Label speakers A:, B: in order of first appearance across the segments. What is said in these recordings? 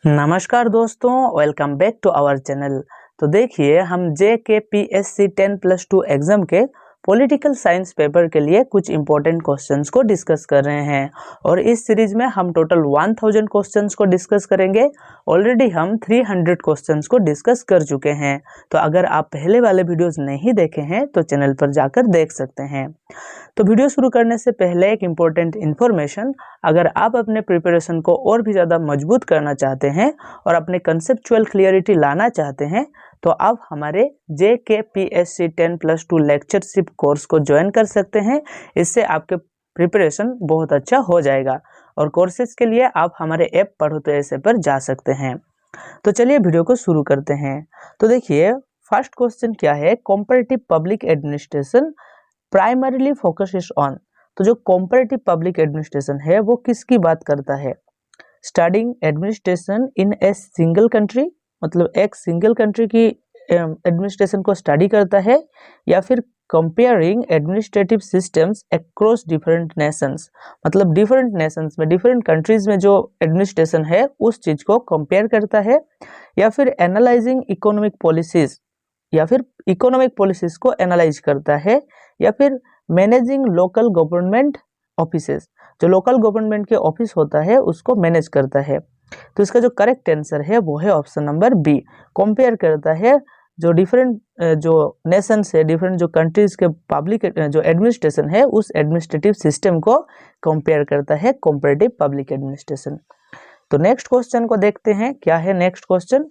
A: नमस्कार दोस्तों, welcome back to our channel. तो देखिए, हम JKPSC 10+2 एग्जाम के पॉलिटिकल साइंस पेपर के लिए कुछ इंपॉर्टेंट क्वेश्चंस को डिस्कस कर रहे हैं और इस सीरीज में हम टोटल 1000 क्वेश्चंस को डिस्कस करेंगे। ऑलरेडी हम 300 क्वेश्चंस को डिस्कस कर चुके हैं, तो अगर आप पहले वाले वीडियोस नहीं देखे हैं तो चैनल पर जाकर देख सकते हैं। तो वीडियो शुरू करने से पहले एक इम्पोर्टेंट इन्फॉर्मेशन, अगर आप अपने प्रिपरेशन को और भी ज़्यादा मजबूत करना चाहते हैं और अपने कंसेप्चुअल क्लियरिटी लाना चाहते हैं तो आप हमारे JKPSC 10+2 लेक्चरशिप कोर्स को ज्वाइन कर सकते हैं। इससे आपके प्रिपरेशन बहुत अच्छा हो जाएगा और कोर्सेज के लिए आप हमारे ऐप पढ़ो तो ऐसे पर जा सकते हैं। तो चलिए वीडियो को शुरू करते हैं। तो देखिए, फर्स्ट क्वेश्चन क्या है, comparative public administration primarily focus on. तो जो कॉम्परेटिव पब्लिक एडमिनिस्ट्रेशन है वो किसकी बात करता है? Studying administration in a single country, मतलब एक सिंगल कंट्री की एडमिनिस्ट्रेशन को स्टडी करता है, या फिर comparing administrative systems across different Nations, मतलब डिफरेंट नेशंस में, डिफरेंट कंट्रीज में जो एडमिनिस्ट्रेशन है उस चीज को कंपेयर करता है, या फिर एनालाइजिंग इकोनॉमिक पॉलिसीज, या फिर इकोनॉमिक पॉलिसीज को एनालाइज करता है, या फिर मैनेजिंग लोकल गवर्नमेंट ऑफिसेस, जो लोकल गवर्नमेंट के ऑफिस होता है उसको मैनेज करता है। तो इसका जो करेक्ट आंसर है वो है ऑप्शन नंबर बी, कंपेयर करता है जो डिफरेंट जो नेशन से, डिफरेंट जो कंट्रीज के पब्लिक जो एडमिनिस्ट्रेशन है उस एडमिनिस्ट्रेटिव सिस्टम को कंपेयर करता है कंपैरेटिव पब्लिक एडमिनिस्ट्रेशन। तो नेक्स्ट क्वेश्चन को देखते हैं, क्या है next question,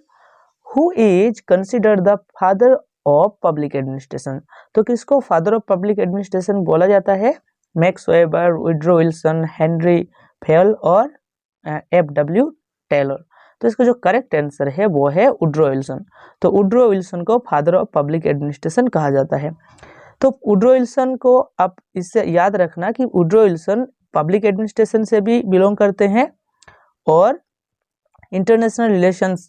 A: who is considered the father of public administration. तो किसको फादर ऑफ पब्लिक एडमिनिस्ट्रेशन बोला जाता है? Max weber, Woodrow Wilson, Henry Fayol और FW टेलर। तो इसका जो करेक्ट आंसर है वो है वुडरो विल्सन। तो वुडरो विल्सन को फादर ऑफ पब्लिक एडमिनिस्ट्रेशन कहा जाता है। तो वुडरो विल्सन को आप इससे याद रखना कि वुडरो विल्सन पब्लिक एडमिनिस्ट्रेशन से भी बिलोंग करते हैं और इंटरनेशनल रिलेशंस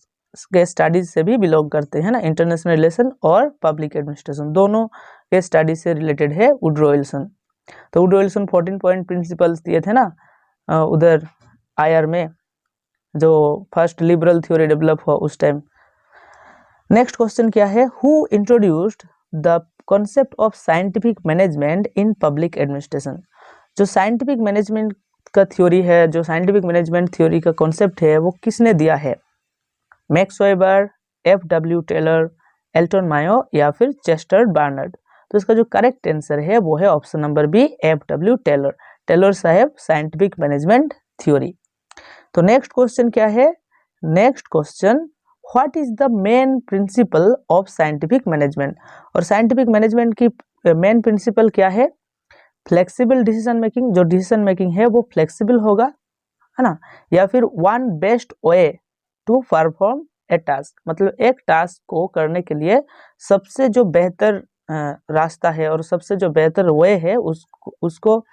A: के स्टडीज से भी बिलोंग करते हैं ना। इंटरनेशनल रिलेशन और पब्लिक एडमिनिस्ट्रेशन दोनों के स्टडी से रिलेटेड है वुडरो विल्सन। तो वुडरो विल्सन 14 पॉइंट प्रिंसिपल्स दिए थे ना उधर आयर में, जो फर्स्ट लिबरल थ्योरी डेवलप हुआ उस टाइम। नेक्स्ट क्वेश्चन क्या है, who introduced the concept of scientific management in public administration. जो साइंटिफिक मैनेजमेंट का थ्योरी है, जो साइंटिफिक मैनेजमेंट थ्योरी का कॉन्सेप्ट है वो किसने दिया है? Max Weber, FW Taylor, Elton Mayo या फिर चेस्टर बार्नर्ड। तो इसका जो करेक्ट आंसर है वो है option number B, FW Taylor, Taylor साहब साइंटिफिक मैनेजमेंट थ्योरी। तो नेक्स्ट क्वेश्चन क्या है, next question, what is the main principle of scientific management. और साइंटिफिक मैनेजमेंट की मेन प्रिंसिपल क्या है? फ्लेक्सिबल डिसीजन मेकिंग, जो डिसीजन मेकिंग है वो फ्लेक्सिबल होगा, है ना, या फिर one best way to perform a task, मतलब एक टास्क को करने के लिए सबसे जो बेहतर रास्ता है और सबसे जो बेहतर वे है उसको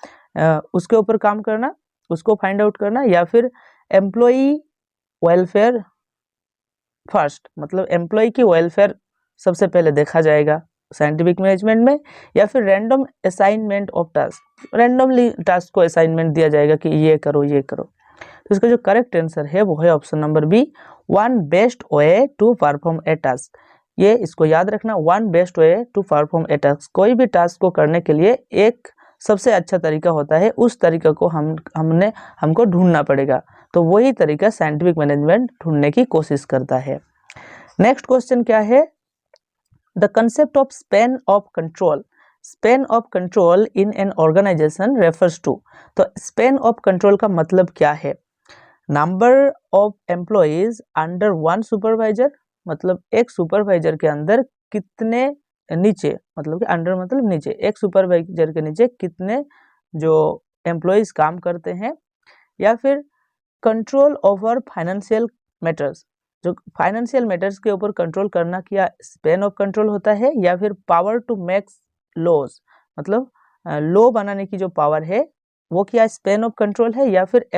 A: उसके ऊपर काम करना, उसको फाइंड आउट करना, या फिर एम्प्लॉई वेलफेयर फर्स्ट, मतलब एम्प्लॉय की वेलफेयर सबसे पहले देखा जाएगा साइंटिफिक मैनेजमेंट में, या फिर random assignment of task, randomly task को असाइनमेंट दिया जाएगा कि ये करो ये करो। तो इसका जो करेक्ट आंसर है वो है option number B, one best way to perform a task. ये इसको याद रखना, one best way to perform a task, कोई भी टास्क को करने के लिए एक सबसे अच्छा तरीका होता है, उस तरीका को हमको ढूंढना पड़ेगा। तो वही तरीका साइंटिफिक मैनेजमेंट ढूंढने की कोशिश करता है। नेक्स्ट क्वेश्चन क्या है, the concept of span of control, span of control in an organisation refers to. तो स्पैन ऑफ कंट्रोल का मतलब क्या है? Number of employees under one supervisor, मतलब एक सुपरवाइजर के अंदर कितने नीचे, मतलब कि अंडर मतलब नीचे, एक सुपरवाइजर के नीचे कितने जो एम्प्लॉइज काम करते हैं, या फिर कंट्रोल ओवर फाइनेंशियल मैटर्स, जो फाइनेंशियल मैटर्स के ऊपर कंट्रोल करना क्या स्पैन ऑफ कंट्रोल होता है, या फिर पावर टू मेक लॉज, मतलब लॉ बनाने की जो पावर है वो क्या स्पैन ऑफ कंट्रोल है, या फिर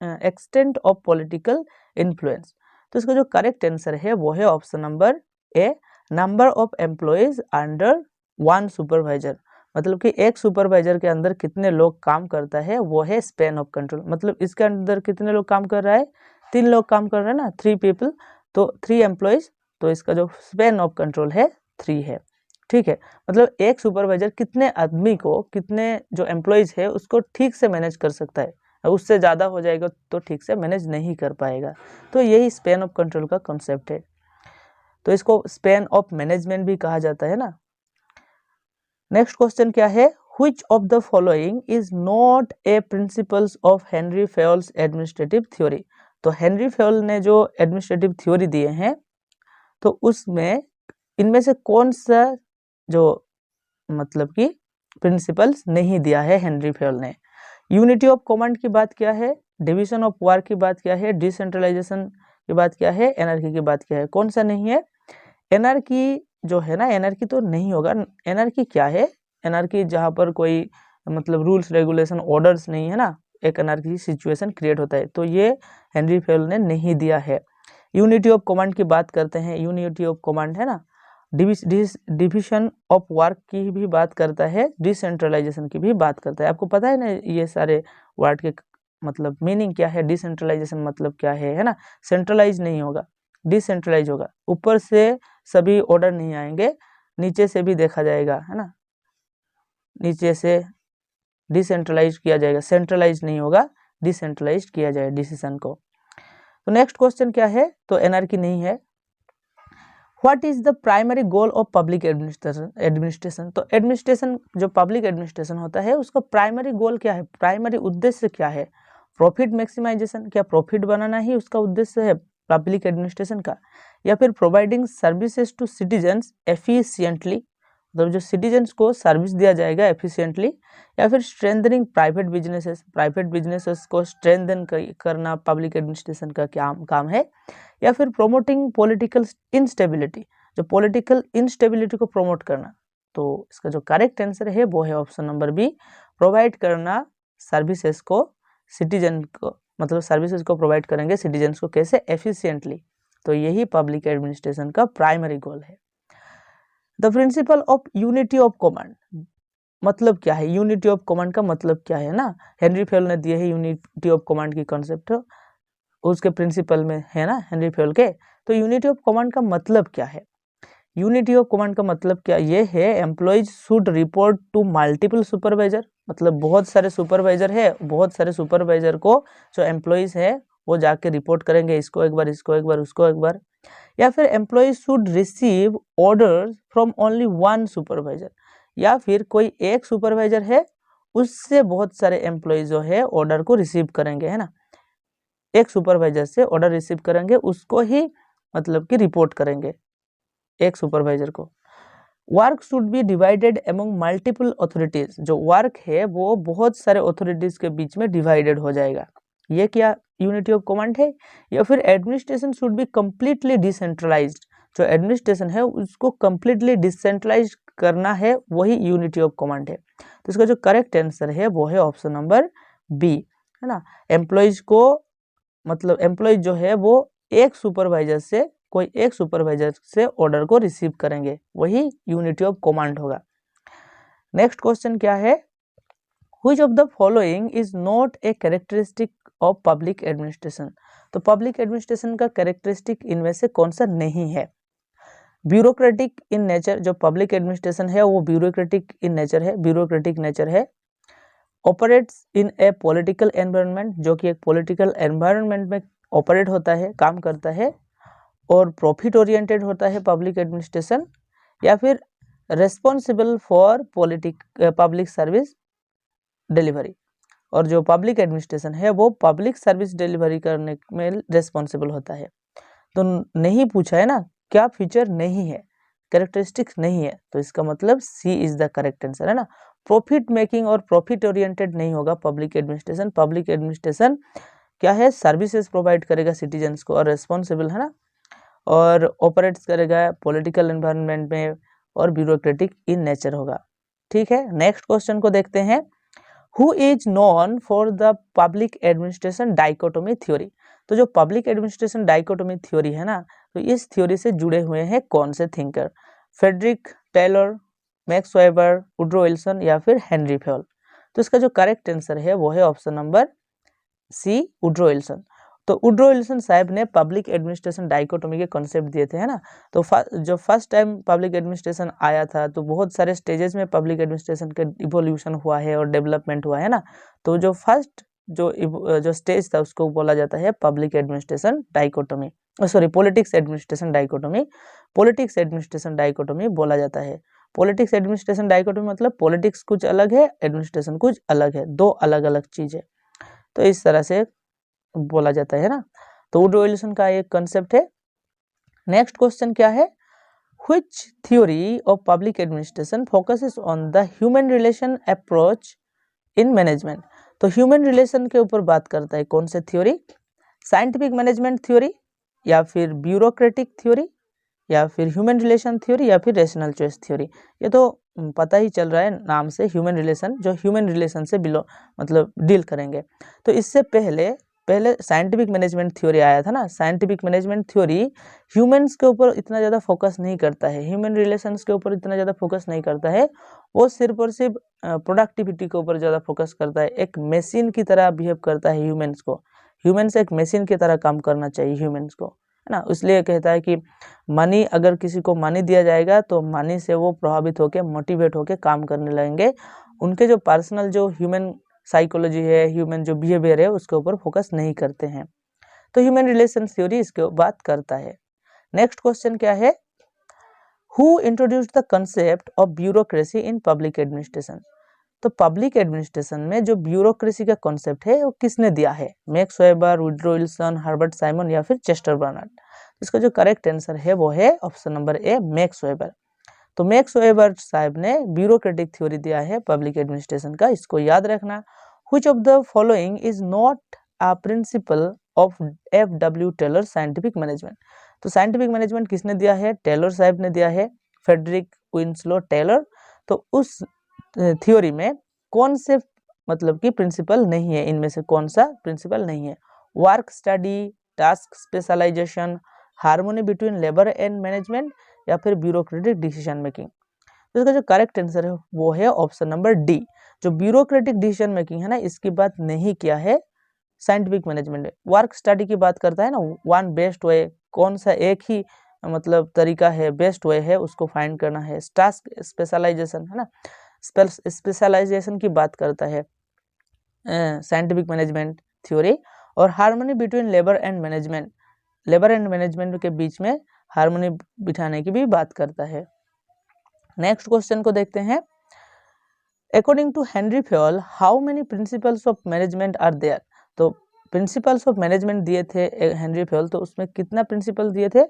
A: एक्सटेंट ऑफ पॉलिटिकल इन्फ्लुएंस। तो इसका जो करेक्ट आंसर है वो है option number A, number of employees under one supervisor, मतलब कि एक सुपरवाइजर के अंदर कितने लोग काम करता है वो है स्पैन ऑफ कंट्रोल। मतलब इसके अंदर कितने लोग काम कर रहा है, 3 लोग काम कर रहे हैं ना, 3 पीपल, तो 3 एम्प्लॉयज, तो इसका जो स्पैन ऑफ कंट्रोल है 3 है। ठीक है, मतलब एक सुपरवाइजर कितने आदमी को, कितने जो एम्प्लॉयज है उसको ठीक से मैनेज कर सकता है, उससे ज़्यादा हो जाएगा तो ठीक से मैनेज नहीं कर पाएगा। तो यही स्पैन ऑफ कंट्रोल का कॉन्सेप्ट है, तो इसको स्पैन ऑफ मैनेजमेंट भी कहा जाता है ना। नेक्स्ट क्वेश्चन क्या है, which of the following is not a principles of Henri Fayol's administrative theory. तो हेनरी फेयोल ने जो एडमिनिस्ट्रेटिव थ्योरी दिए हैं, तो उसमें इनमें से कौन सा जो मतलब कि प्रिंसिपल्स नहीं दिया है हेनरी फेयोल ने। यूनिटी ऑफ कमांड की बात क्या है, डिवीजन ऑफ वार की बात क्या है, डिसेंट्रलाइजेशन की बात क्या है, एनार्की की बात क्या है, कौन सा नहीं है। एनार्की जो है ना, एनार्की तो नहीं होगा। एनार्की क्या है, एनार्की जहाँ पर कोई मतलब रूल्स रेगुलेशन ऑर्डर्स नहीं है ना, एक एनार्की सिचुएशन क्रिएट होता है, तो ये हेनरी फेयोल ने नहीं दिया है। यूनिटी ऑफ कमांड की बात करते हैं, यूनिटी ऑफ कमांड है ना, डिविजन ऑफ वर्क की भी बात करता है, डिसेंट्रलाइजेशन की भी बात करता है। आपको पता है ना ये सारे वर्ड के मतलब मीनिंग क्या है। डिसेंट्रलाइजेशन मतलब क्या है ना, सेंट्रलाइज नहीं होगा, डिसेंट्रलाइज होगा, ऊपर से सभी ऑर्डर नहीं आएंगे, नीचे से भी देखा जाएगा है ना, नीचे से डिसेंट्रलाइज किया जाएगा, सेंट्रलाइज नहीं होगा, डिसेंट्रलाइज किया जाए डिसीजन को। तो नेक्स्ट क्वेश्चन क्या है, तो एनार्की नहीं है। What is the primary goal of public administration. तो एडमिनिस्ट्रेशन जो पब्लिक एडमिनिस्ट्रेशन होता है उसका प्राइमरी गोल क्या है, प्राइमरी उद्देश्य क्या है। प्रॉफिट मैक्सिमाइजेशन, क्या प्रॉफिट बनाना ही उसका उद्देश्य है पब्लिक एडमिनिस्ट्रेशन का, या फिर providing services to citizens efficiently, मतलब जो सिटीजन्स को सर्विस दिया जाएगा एफिशिएंटली, या फिर स्ट्रेंथनिंग प्राइवेट बिजनेसेस को स्ट्रेंथन करना पब्लिक एडमिनिस्ट्रेशन का क्या काम है, या फिर प्रोमोटिंग पॉलिटिकल इंस्टेबिलिटी, जो पॉलिटिकल इंस्टेबिलिटी को प्रमोट करना। तो इसका जो करेक्ट आंसर है वो है ऑप्शन नंबर बी, प्रोवाइड करना सर्विसेज को सिटीजन को, मतलब सर्विसेज को प्रोवाइड करेंगे सिटीजन्स को कैसे, एफिशिएंटली। तो यही पब्लिक एडमिनिस्ट्रेशन का प्राइमरी गोल है। The principle of unity of command मतलब क्या है, यूनिटी ऑफ कमांड का मतलब क्या है ना, हेनरी फेयोल ने दिए है यूनिटी ऑफ कमांड की कॉन्सेप्ट, उसके प्रिंसिपल में है ना हेनरी फेयोल के। तो यूनिटी ऑफ कमांड का मतलब क्या है, यूनिटी ऑफ कमांड का मतलब क्या ये है, employees should report to multiple supervisor, मतलब बहुत सारे सुपरवाइजर है, बहुत सारे सुपरवाइजर को जो एम्प्लॉइज है वो जाके रिपोर्ट करेंगे, इसको एक बार, इसको एक बार, उसको एक बार। या फिर employees should receive orders from only one supervisor, या फिर कोई एक सुपरवाइजर है उससे बहुत सारे एम्प्लॉइज जो है ऑर्डर को रिसीव करेंगे, है ना, एक सुपरवाइजर से ऑर्डर रिसीव करेंगे, उसको ही मतलब कि रिपोर्ट करेंगे एक सुपरवाइजर को। Work should be divided among multiple authorities, जो वर्क है वो बहुत सारे अथॉरिटीज के बीच में डिवाइडेड हो जाएगा, ये क्या यूनिटी ऑफ कमांड है। या फिर administration should be completely decentralised, जो एडमिनिस्ट्रेशन है उसको कंप्लीटली डिसेंट्रलाइज करना है, वही यूनिटी ऑफ कमांड है। तो इसका जो करेक्ट आंसर है वो है ऑप्शन नंबर बी, है ना। एम्प्लॉइज को मतलब एम्प्लॉइज जो है वो एक सुपरवाइजर से, कोई एक सुपरवाइजर से ऑर्डर को रिसीव करेंगे, वही यूनिटी ऑफ कमांड होगा। नेक्स्ट क्वेश्चन क्या है, which of the following is not a characteristic of public administration. तो पब्लिक एडमिनिस्ट्रेशन का कैरेक्टरिस्टिक इनमें से कौन सा नहीं है। ब्यूरोक्रेटिक इन नेचर, जो पब्लिक एडमिनिस्ट्रेशन है वो ब्यूरोक्रेटिक इन नेचर है, ब्यूरोक्रेटिक नेचर है। Operates in A political environment, जो कि एक पॉलिटिकल एनवायरनमेंट में ऑपरेट होता है, काम करता है। और प्रॉफिट ओरिएंटेड होता है पब्लिक एडमिनिस्ट्रेशन। या फिर responsible for public service delivery, और जो पब्लिक एडमिनिस्ट्रेशन है वो पब्लिक सर्विस डिलीवरी करने में रेस्पॉन्सिबल होता है। तो नहीं पूछा है ना, क्या फीचर नहीं है, कैरेक्टरिस्टिक्स नहीं है, तो इसका मतलब सी इज द करेक्ट आंसर, है ना। प्रॉफिट मेकिंग और प्रॉफिट ओरिएंटेड नहीं होगा पब्लिक एडमिनिस्ट्रेशन। पब्लिक एडमिनिस्ट्रेशन क्या है, सर्विसेज प्रोवाइड करेगा सिटीजन्स को, और रेस्पॉन्सिबल है ना, और ऑपरेट्स करेगा पॉलिटिकल एनवायरनमेंट में, और ब्यूरोक्रेटिक इन नेचर होगा। ठीक है, नेक्स्ट क्वेश्चन को देखते हैं। Who is known for the public administration dichotomy theory. तो जो पब्लिक एडमिनिस्ट्रेशन डाइकोटोमी थ्योरी है ना, तो इस थ्योरी से जुड़े हुए हैं कौन से thinker, Frederick Taylor, Max Weber, Woodrow Wilson, या फिर हेनरी फेयोल। तो इसका जो करेक्ट आंसर है वो है option number C, Woodrow Wilson. तो वुड्रो विल्सन साहब ने पब्लिक एडमिनिस्ट्रेशन डाइकोटोमी के कॉन्सेप्ट दिए थे, है ना। तो जो फर्स्ट टाइम पब्लिक एडमिनिस्ट्रेशन आया था तो बहुत सारे स्टेजेस में पब्लिक एडमिनिस्ट्रेशन का इवोल्यूशन हुआ है और डेवलपमेंट हुआ है ना। तो जो फर्स्ट जो स्टेज था उसको बोला जाता है public administration dichotomy, sorry politics administration dichotomy, politics administration dichotomy बोला जाता है। पॉलिटिक्स एडमिनिस्ट्रेशन डाइकोटोमी मतलब पॉलिटिक्स कुछ अलग है, एडमिनिस्ट्रेशन कुछ अलग है, दो अलग अलग चीज है। तो इस तरह से बोला जाता है ना। तो वुड्रो विल्सन का एक कंसेप्ट है। नेक्स्ट क्वेश्चन क्या है, which theory of public administration focuses on the human relation approach in management. तो ह्यूमन रिलेशन के ऊपर बात करता है कौन से थ्योरी, साइंटिफिक मैनेजमेंट थ्योरी या फिर ब्यूरोक्रेटिक थ्योरी या फिर ह्यूमन रिलेशन थ्योरी या फिर रेशनल चॉइस थ्योरी। ये तो पता ही चल रहा है नाम से, ह्यूमन रिलेशन, जो ह्यूमन रिलेशन से मतलब डील करेंगे। तो इससे पहले साइंटिफिक मैनेजमेंट थ्योरी आया था ना। साइंटिफिक मैनेजमेंट थ्योरी ह्यूमंस के ऊपर इतना ज़्यादा फोकस नहीं करता है, ह्यूमन रिलेशंस के ऊपर इतना ज़्यादा फोकस नहीं करता है, वो सिर्फ और सिर्फ प्रोडक्टिविटी के ऊपर ज़्यादा फोकस करता है। एक मशीन की तरह बिहेव करता है ह्यूमंस को, ह्यूमंस एक मशीन की तरह काम करना चाहिए ह्यूमंस को, है ना। इसलिए कहता है कि मनी, अगर किसी को मनी दिया जाएगा तो मनी से वो प्रभावित होकर मोटिवेट होकर काम करने लगेंगे। उनके जो पर्सनल जो ह्यूमन साइकोलॉजी है, ह्यूमन जो बिहेवियर है उसके ऊपर फोकस नहीं करते हैं। तो ह्यूमन रिलेशन थ्योरी इसके बात करता है। नेक्स्ट क्वेश्चन क्या है, who introduced the concept of bureaucracy in public administration. तो पब्लिक एडमिनिस्ट्रेशन में जो ब्यूरोक्रेसी का कॉन्सेप्ट है वो किसने दिया है, Max Weber, Woodrow Wilson, Herbert Simon या फिर चेस्टर बर्नर्ड। इसका जो करेक्ट आंसर है वो है option number A, max weber. तो मैक्स वेबर साहब ने ब्यूरोक्रेटिक थ्योरी दिया है पब्लिक एडमिनिस्ट्रेशन का, इसको याद रखना। Which of the following is not a principle of F W. Taylor scientific management. तो साइंटिफिक मैनेजमेंट किसने दिया है, टेलर साहब ने दिया है, फ्रेडरिक विंसलो टेलर। तो उस थ्योरी में कौन से मतलब कि प्रिंसिपल नहीं है, इनमें से कौन सा प्रिंसिपल नहीं है, work study, task specialisation, harmony between labour and management या फिर ब्यूरोक्रेटिक डिसीजन मेकिंग। तो इसका जो करेक्ट आंसर है वो है ऑप्शन नंबर डी। जो ब्यूरोक्रेटिक डिसीजन मेकिंग है ना, इसकी बात नहीं किया है साइंटिफिक मैनेजमेंट। वर्क स्टडी की बात करता है ना, वन बेस्ट वे, कौन सा एक ही मतलब तरीका है, बेस्ट वे है, उसको फाइंड करना है। टास्क स्पेशलाइजेशन है ना, स्पेशलाइजेशन की बात करता है साइंटिफिक मैनेजमेंट थ्योरी। और harmony between labour and management, labour and management के बीच में हार्मनी बिठाने की भी बात करता है। नेक्स्ट क्वेश्चन को देखते हैं, according to Henry Fayol how many principles of management are there. तो प्रिंसिपल्स ऑफ मैनेजमेंट दिए थे हेनरी फेयल, तो उसमें कितना प्रिंसिपल दिए थे,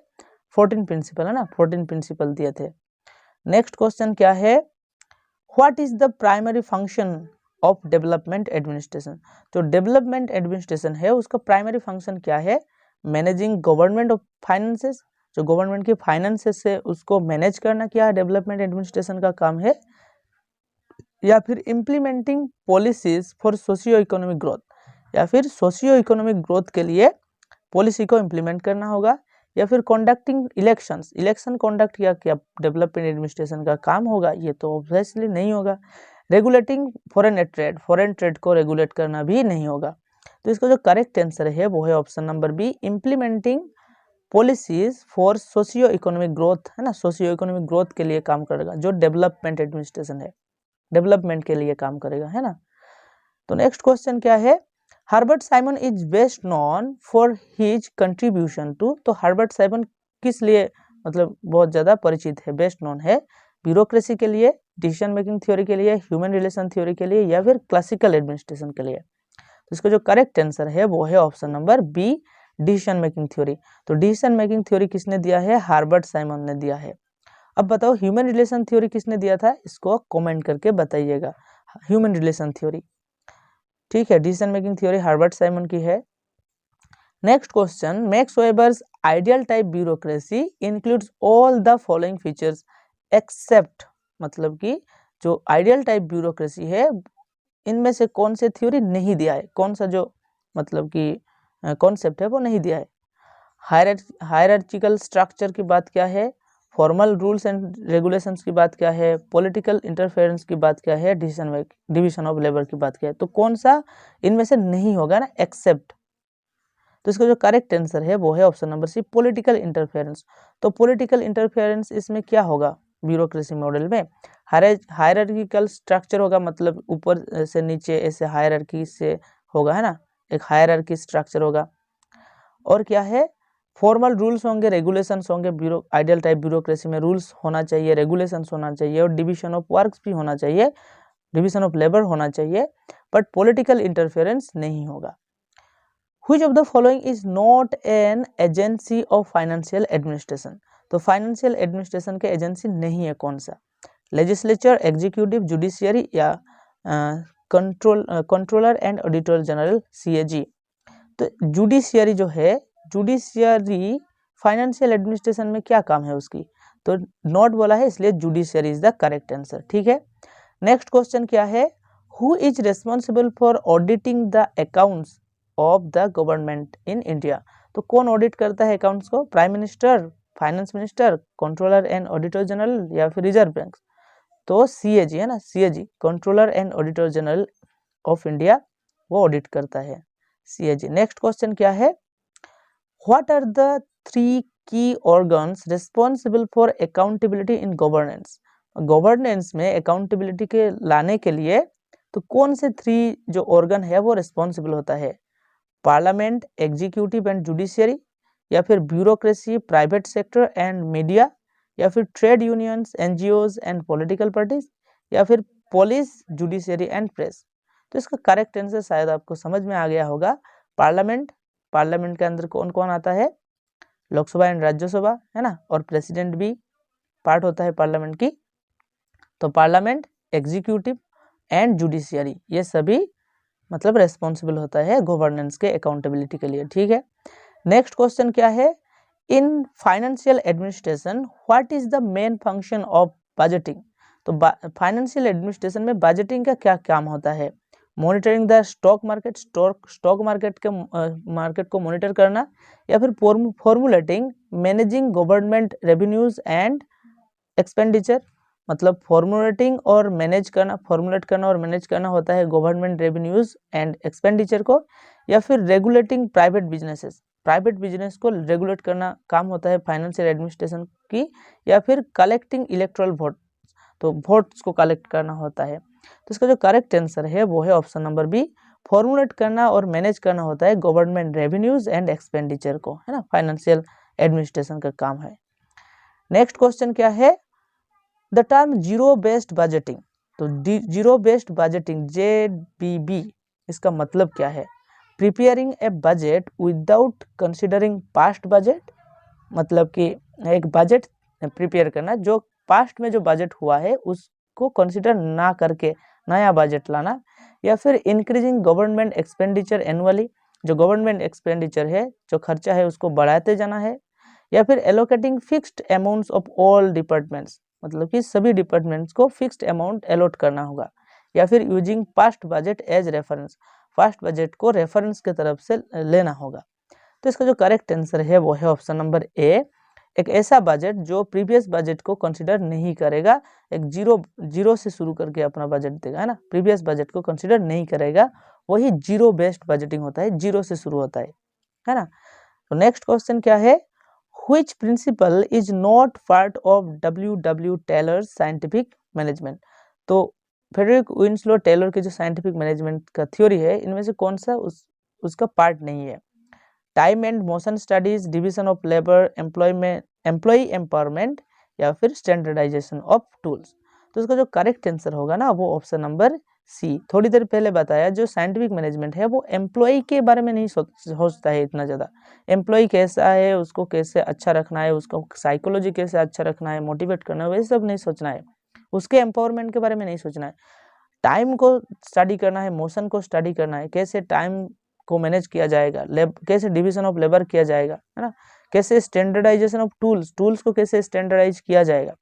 A: 14 प्रिंसिपल है ना, 14 प्रिंसिपल दिए थे। नेक्स्ट क्वेश्चन क्या है, what is the primary function of development administration. तो डेवलपमेंट एडमिनिस्ट्रेशन है उसका प्राइमरी फंक्शन क्या है, मैनेजिंग गवर्नमेंट ऑफ फाइनेंसेस, जो गवर्नमेंट की फाइनेंसेस से उसको मैनेज करना क्या डेवलपमेंट एडमिनिस्ट्रेशन का काम है, या फिर implementing policies for socio economic growth, या फिर सोशियो इकोनॉमिक ग्रोथ के लिए पॉलिसी को इम्प्लीमेंट करना होगा, या फिर कंडक्टिंग इलेक्शंस, इलेक्शन कंडक्ट किया क्या डेवलपमेंट एडमिनिस्ट्रेशन का काम होगा, ये तो ऑब्वियसली नहीं होगा। Regulating foreign trade, foreign trade को रेगुलेट करना भी नहीं होगा। तो इसका जो करेक्ट आंसर है वो है option number B, implementing policies for socio economic growth, है ना, सोशियो इकोनॉमिक ग्रोथ के लिए काम करेगा जो डेवलपमेंट एडमिनिस्ट्रेशन है, डेवलपमेंट के लिए काम करेगा, है ना। तो नेक्स्ट क्वेश्चन क्या है, Herbert Simon is best known for his contribution to. तो हर्बर्ट साइमन किस लिए मतलब बहुत ज्यादा परिचित है, बेस्ट नोन है, ब्यूरोक्रेसी के लिए, डिसीजन मेकिंग थ्योरी के लिए, ह्यूमन रिलेशन थ्योरी के लिए, या फिर क्लासिकल एडमिनिस्ट्रेशन के लिए। तो इसका जो करेक्ट आंसर है वो है option number B, decision making theory. तो डिसीजन मेकिंग थ्योरी किसने दिया है, हर्बर्ट साइमन ने दिया है। अब बताओ ह्यूमन रिलेशन थ्योरी किसने दिया था, इसको कमेंट करके बताइएगा, ह्यूमन रिलेशन थ्योरी, ठीक है। Decision making theory Herbert Simon की है। Next question, Max Weber's ideal type bureaucracy includes all the following features except, मतलब कि जो आइडियल टाइप ब्यूरोक्रेसी है इनमें से कौन से थ्योरी नहीं दिया है, कौन सा जो मतलब कि कॉन्सेप्ट है वो नहीं दिया है। हायरार्चिकल स्ट्रक्चर की बात क्या है, फॉर्मल रूल्स एंड रेगुलेशंस की बात क्या है, पॉलिटिकल इंटरफेरेंस की बात क्या है, डिवीजन ऑफ लेबर की बात क्या है। तो कौन सा इनमें से नहीं होगा ना, एक्सेप्ट। तो इसका जो करेक्ट आंसर है वो है option number C, political interference. तो पॉलिटिकल इंटरफेरेंस इसमें क्या होगा, ब्यूरोक्रेसी मॉडल में हायरार्किकल स्ट्रक्चर होगा, मतलब ऊपर से नीचे ऐसे हायरार्की से होगा, है ना, एक हायरार्की स्ट्रक्चर होगा। और क्या है, फॉर्मल रूल्स होंगे, रेगुलेशंस होंगे, आइडियल टाइप ब्यूरोक्रेसी में रूल्स होना चाहिए, रेगुलेशंस होना चाहिए और डिवीजन ऑफ वर्क्स भी होना चाहिए, डिवीजन ऑफ लेबर होना चाहिए, बट पॉलिटिकल इंटरफेरेंस नहीं होगा। Which of the following is not an agency of financial administration? तो फाइनेंशियल एडमिनिस्ट्रेशन के एजेंसी नहीं है, कौन सा, लेजिस्लेचर, एग्जीक्यूटिव, जुडिशियरी या controller and auditor general CAG। तो जुडिशियरी जो है, जुडिशियरी फाइनेंशियल एडमिनिस्ट्रेशन में क्या काम है उसकी, तो नॉट बोला है, इसलिए judiciary is the correct answer. ठीक है, नेक्स्ट क्वेश्चन क्या है, who is responsible for auditing the accounts of the government in India? तो कौन ऑडिट करता है अकाउंट्स को, prime minister, finance minister, controller and auditor general या फिर रिजर्व बैंक? तो CAG है ना, CAG, controller and auditor general of India, वो ऑडिट करता है, CAG। नेक्स्ट क्वेश्चन क्या है, व्हाट आर द 3 की organs responsible for accountability in governance? Governance में अकाउंटेबिलिटी के लाने के लिए तो कौन से 3 जो ऑर्गन है वो रिस्पॉन्सिबल होता है, पार्लियामेंट, एग्जीक्यूटिव एंड जुडिशियरी, या फिर bureaucracy, private sector and media, या फिर trade unions, NGOs and political parties, या फिर पुलिस, जुडिशियरी एंड प्रेस? तो इसका करेक्ट आंसर शायद आपको समझ में आ गया होगा, पार्लियामेंट। पार्लियामेंट के अंदर कौन कौन आता है, लोकसभा एंड राज्यसभा, है ना, और प्रेसिडेंट भी पार्ट होता है पार्लियामेंट की। तो पार्लियामेंट, एग्जीक्यूटिव एंड जुडिशियरी, ये सभी मतलब रेस्पॉन्सिबल होता है गवर्नेंस के अकाउंटेबिलिटी के लिए। ठीक है, नेक्स्ट क्वेश्चन क्या है, in financial administration what is the main function of budgeting? तो फाइनेंशियल एडमिनिस्ट्रेशन में बजटिंग का क्या काम होता है, monitoring the stock market, stock market के मार्केट को मॉनिटर करना, या फिर formulating, managing government revenues and expenditure, मतलब फॉर्मुलेटिंग और मैनेज करना, फॉर्मुलेट करना और मैनेज करना होता है गवर्नमेंट रेवेन्यूज एंड एक्सपेंडिचर को, या फिर regulating private businesses, private business को रेगुलेट करना काम होता है फाइनेंशियल एडमिनिस्ट्रेशन की, या फिर कलेक्टिंग इलेक्टोरल वोट, तो वोट्स को कलेक्ट करना होता है। तो इसका जो करेक्ट आंसर है वो है ऑप्शन नंबर बी, फॉर्मुलेट करना और मैनेज करना होता है गवर्नमेंट रेवेन्यूज एंड एक्सपेंडिचर को, है ना, फाइनेंशियल एडमिनिस्ट्रेशन का काम है। नेक्स्ट क्वेश्चन क्या है, the term zero based budgeting, तो जीरो बेस्ड बजटिंग JBB, इसका मतलब क्या है, preparing a budget without considering past budget, मतलब कि एक बजट प्रिपेयर करना जो पास्ट में जो बजट हुआ है उसको कंसिडर ना करके नया बजट लाना, या फिर इंक्रीजिंग गवर्नमेंट एक्सपेंडिचर एनुअली, जो गवर्नमेंट एक्सपेंडिचर है, जो खर्चा है उसको बढ़ाते जाना है, या फिर allocating fixed amounts of all departments, मतलब कि सभी डिपार्टमेंट्स को फिक्स्ड अमाउंट अलॉट करना होगा, या फिर using past budget as reference, past budget को रेफरेंस के तरफ से लेना होगा। तो इसका जो करेक्ट आंसर है वो है ऑप्शन नंबर ए, एक ऐसा बजट जो प्रीवियस बजट को कंसीडर नहीं करेगा, एक जीरो से शुरू करके अपना बजट देगा, है ना, प्रीवियस बजट को कंसीडर नहीं करेगा, वही जीरो बेस्ड बजटिंग होता है, जीरो से शुरू होता है ना। तो नेक्स्ट क्वेश्चन क्या है, Which principle is not part of W. Taylor's scientific management? तो फ्रेडरिक विंसलो टेलर के जो साइंटिफिक मैनेजमेंट का थ्योरी है, इनमें से कौन सा उसका पार्ट नहीं है, time and motion studies, division of labour, employ empowerment, या फिर स्टैंडर्डाइजेशन ऑफ टूल्स? तो इसका जो करेक्ट आंसर होगा ना वो ऑप्शन नंबर सी। थोड़ी देर पहले बताया जो साइंटिफिक मैनेजमेंट है वो एम्प्लॉय के बारे में नहीं सोचता है इतना ज़्यादा, एम्प्लॉय कैसा है, उसको कैसे अच्छा रखना है, उसको साइकोलॉजी कैसे अच्छा रखना है, मोटिवेट करना है, वैसे सब नहीं सोचना है, उसके एम्पावरमेंट के बारे में नहीं सोचना है, टाइम को स्टडी करना है, मोशन को स्टडी करना है, कैसे टाइम को मैनेज किया जाएगा, कैसे डिवीजन ऑफ लेबर किया जाएगा, है ना, कैसे स्टैंडर्डाइजेशन ऑफ टूल्स को कैसे स्टैंडर्डाइज किया जाएगा,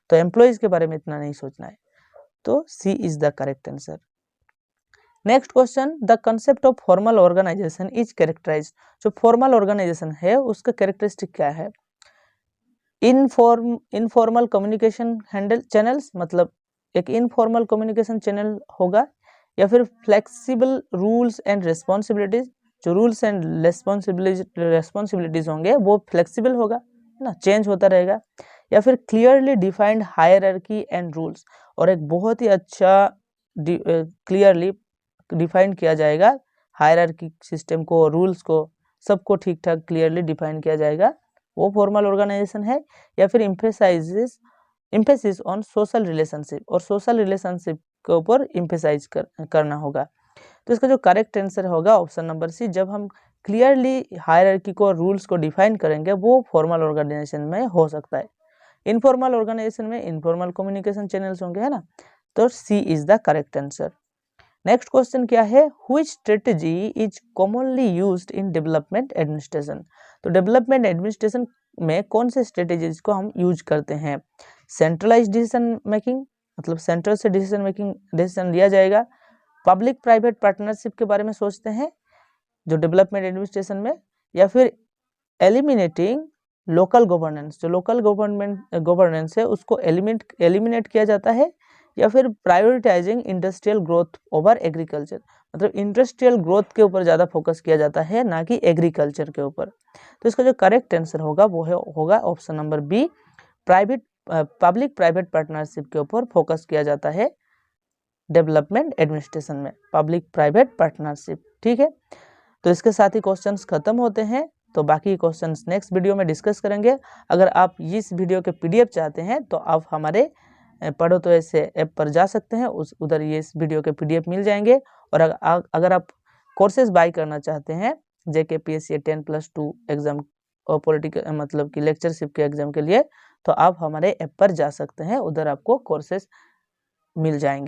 A: तो एम्प्लॉयज के बारे में इतना नहीं सोचना है। तो C is the correct answer. Next question, the concept of formal organisation is characterise, जो फॉर्मल ऑर्गेनाइजेशन है उसका कैरेक्टरिस्टिक क्या है, इनफॉर्मल कम्युनिकेशन हैंडल चैनल्स, मतलब एक इनफॉर्मल कम्युनिकेशन चैनल होगा, या फिर फ्लेक्सिबल रूल्स एंड रिस्पॉन्सिबिलिटीज, जो रूल्स एंड रेस्पॉन्सिबिलिटीज होंगे वो फ्लेक्सिबल होगा, है ना, चेंज होता रहेगा। या फिर clearly defined hierarchy and rules, और एक बहुत ही अच्छा क्लियरली डिफाइन किया जाएगा हायरार्की सिस्टम को, रूल्स को, सबको ठीक ठाक क्लियरली डिफाइन किया जाएगा, वो फॉर्मल ऑर्गेनाइजेशन है। या फिर इम्फेसिस ऑन सोशल रिलेशनशिप, और सोशल रिलेशनशिप के ऊपर इम्फेसाइज करना होगा। तो इसका जो करेक्ट आंसर होगा ऑप्शन नंबर सी। जब हम क्लियरली हायरार्की को, रूल्स को डिफाइन करेंगे, वो फॉर्मल ऑर्गेनाइजेशन में हो सकता है। इनफॉर्मल ऑर्गेनाइजेशन में इनफॉर्मल कम्युनिकेशन चैनल्स होंगे, है ना, तो C is the correct answer. Next question क्या है, which strategy is commonly used in development administration. तो डेवलपमेंट एडमिनिस्ट्रेशन में कौन से स्ट्रेटेजीज को हम यूज करते हैं। सेंट्रलाइज्ड डिसीजन मेकिंग, मतलब सेंट्रल से डिसीजन लिया जाएगा। पब्लिक प्राइवेट पार्टनरशिप के बारे में सोचते हैं जो डेवलपमेंट एडमिनिस्ट्रेशन में। या फिर एलिमिनेटिंग लोकल गवर्नेंस, जो लोकल गवर्नेंस है उसको एलिमिनेट किया जाता है। या फिर prioritising industrial growth over agriculture, मतलब इंडस्ट्रियल ग्रोथ के ऊपर ज़्यादा फोकस किया जाता है, ना कि एग्रीकल्चर के ऊपर। तो इसका जो करेक्ट आंसर होगा वो होगा option number B, public private partnership के ऊपर फोकस किया जाता है डेवलपमेंट एडमिनिस्ट्रेशन में, पब्लिक प्राइवेट पार्टनरशिप। ठीक है, तो इसके साथ ही क्वेश्चंस खत्म होते हैं, तो बाकी क्वेश्चंस नेक्स्ट वीडियो में डिस्कस करेंगे। अगर आप इस वीडियो के पीडीएफ चाहते हैं तो आप हमारे पढ़ो तो ऐसे ऐप पर जा सकते हैं, उधर ये इस वीडियो के पीडीएफ मिल जाएंगे। और अगर आप कोर्सेज बाय करना चाहते हैं JKPSC 10+2 एग्जाम और पॉलिटिकल मतलब कि लेक्चरशिप के एग्जाम के लिए, तो आप हमारे ऐप पर जा सकते हैं, उधर आपको कोर्सेज मिल जाएंगे।